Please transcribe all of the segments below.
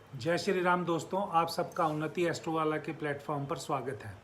जय श्री राम दोस्तों, आप सबका उन्नति एस्ट्रोवाला के प्लेटफॉर्म पर स्वागत है।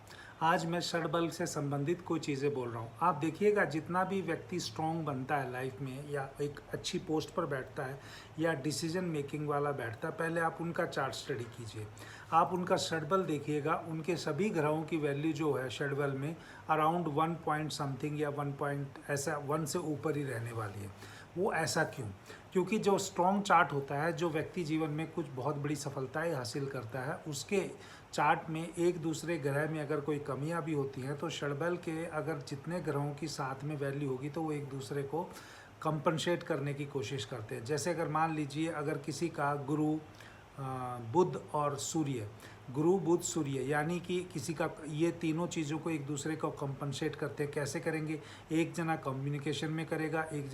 आज मैं षडबल से संबंधित कोई चीज़ें बोल रहा हूँ। आप देखिएगा, जितना भी व्यक्ति स्ट्रांग बनता है लाइफ में या एक अच्छी पोस्ट पर बैठता है या डिसीजन मेकिंग वाला बैठता है, पहले आप उनका चार्ट स्टडी कीजिए। आप उनका षडबल देखिएगा, उनके सभी ग्रहों की वैल्यू जो है षडबल में अराउंड 1 पॉइंट समथिंग या 1 पॉइंट ऐसा 1 से ऊपर ही रहने वाली है। वो ऐसा क्यों? क्योंकि जो स्ट्रॉन्ग चार्ट होता है, जो व्यक्ति जीवन में कुछ बहुत बड़ी सफलताएं हासिल करता है, उसके चार्ट में एक दूसरे ग्रह में अगर कोई कमियां भी होती हैं तो षडबल के अगर जितने ग्रहों की साथ में वैल्यू होगी तो वो एक दूसरे को कंपनसेट करने की कोशिश करते हैं। जैसे अगर मान लीजिए, अगर किसी का गुरु बुध और सूर्य, गुरु बुध सूर्य, यानी कि किसी का ये तीनों चीज़ों को एक दूसरे को कंपनसेट करते हैं। कैसे करेंगे? एक जना कम्युनिकेशन में करेगा, एक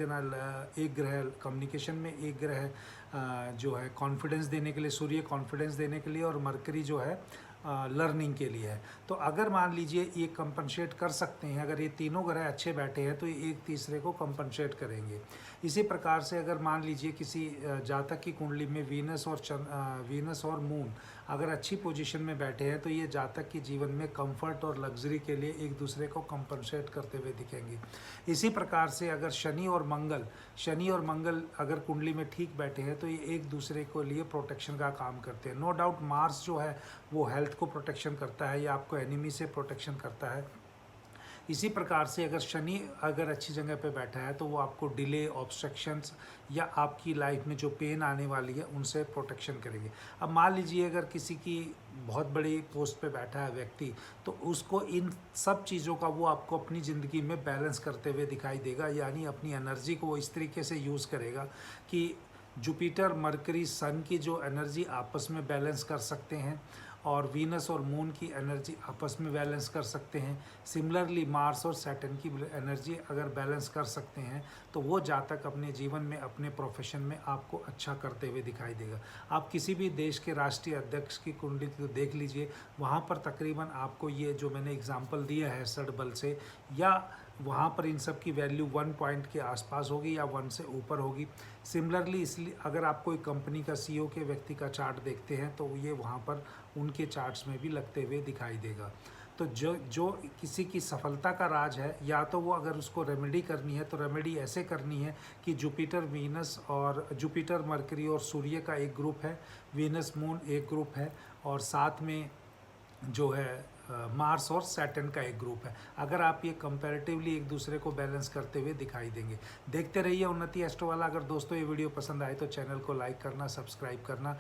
ग्रह कम्युनिकेशन में, एक ग्रह जो है कॉन्फिडेंस देने के लिए, सूर्य कॉन्फिडेंस देने के लिए, और मरकरी जो है लर्निंग के लिए है। तो अगर मान लीजिए ये कंपनसेट कर सकते हैं, अगर ये तीनों ग्रह अच्छे बैठे हैं तो ये एक तीसरे को कंपनसेट करेंगे। इसी प्रकार से अगर मान लीजिए किसी जातक की कुंडली में वीनस और मून अगर अच्छी पोजीशन में बैठे हैं तो ये जातक के जीवन में कंफर्ट और लग्जरी के लिए एक दूसरे को कंपनसेट करते हुए दिखेंगे। इसी प्रकार से अगर शनि और मंगल अगर कुंडली में ठीक बैठे हैं तो ये एक दूसरे को लिए प्रोटेक्शन का काम करते हैं। नो डाउट मार्स जो है वो हेल्थ को प्रोटेक्शन करता है या आपको एनिमी से प्रोटेक्शन करता है। इसी प्रकार से अगर शनि अगर अच्छी जगह पे बैठा है तो वो आपको डिले, ऑब्स्ट्रक्शंस या आपकी लाइफ में जो पेन आने वाली है उनसे प्रोटेक्शन करेंगे। अब मान लीजिए अगर किसी की बहुत बड़ी पोस्ट पे बैठा है व्यक्ति, तो उसको इन सब चीज़ों का वो आपको अपनी ज़िंदगी में बैलेंस करते हुए दिखाई देगा, यानी अपनी एनर्जी को वो इस तरीके से यूज़ करेगा कि जुपिटर, मरकरी, सन की जो एनर्जी आपस में बैलेंस कर सकते हैं और वीनस और मून की एनर्जी आपस में बैलेंस कर सकते हैं। सिमिलरली मार्स और सैटर्न की एनर्जी अगर बैलेंस कर सकते हैं तो वो जातक अपने जीवन में, अपने प्रोफेशन में आपको अच्छा करते हुए दिखाई देगा। आप किसी भी देश के राष्ट्रीय अध्यक्ष की कुंडली तो देख लीजिए, वहाँ पर तकरीबन आपको ये जो मैंने एग्जांपल दिया है षडबल से, या वहाँ पर इन सब की वैल्यू 1 पॉइंट के आसपास होगी या 1 से ऊपर होगी। सिमिलरली इसलिए अगर आप कोई कंपनी का सीईओ के व्यक्ति का चार्ट देखते हैं तो ये वहाँ पर उनके चार्ट्स में भी लगते हुए दिखाई देगा। तो जो किसी की सफलता का राज है, या तो वो अगर उसको रेमेडी करनी है तो रेमेडी ऐसे करनी है कि जुपिटर मरकरी और सूर्य का एक ग्रुप है, वीनस मून एक ग्रुप है, और साथ में जो है मार्स और सैटर्न का एक ग्रुप है। अगर आप ये कंपैरेटिवली एक दूसरे को बैलेंस करते हुए दिखाई देंगे। देखते रहिए उन्नति एस्ट्रोवाला। अगर दोस्तों ये वीडियो पसंद आए तो चैनल को लाइक करना, सब्सक्राइब करना।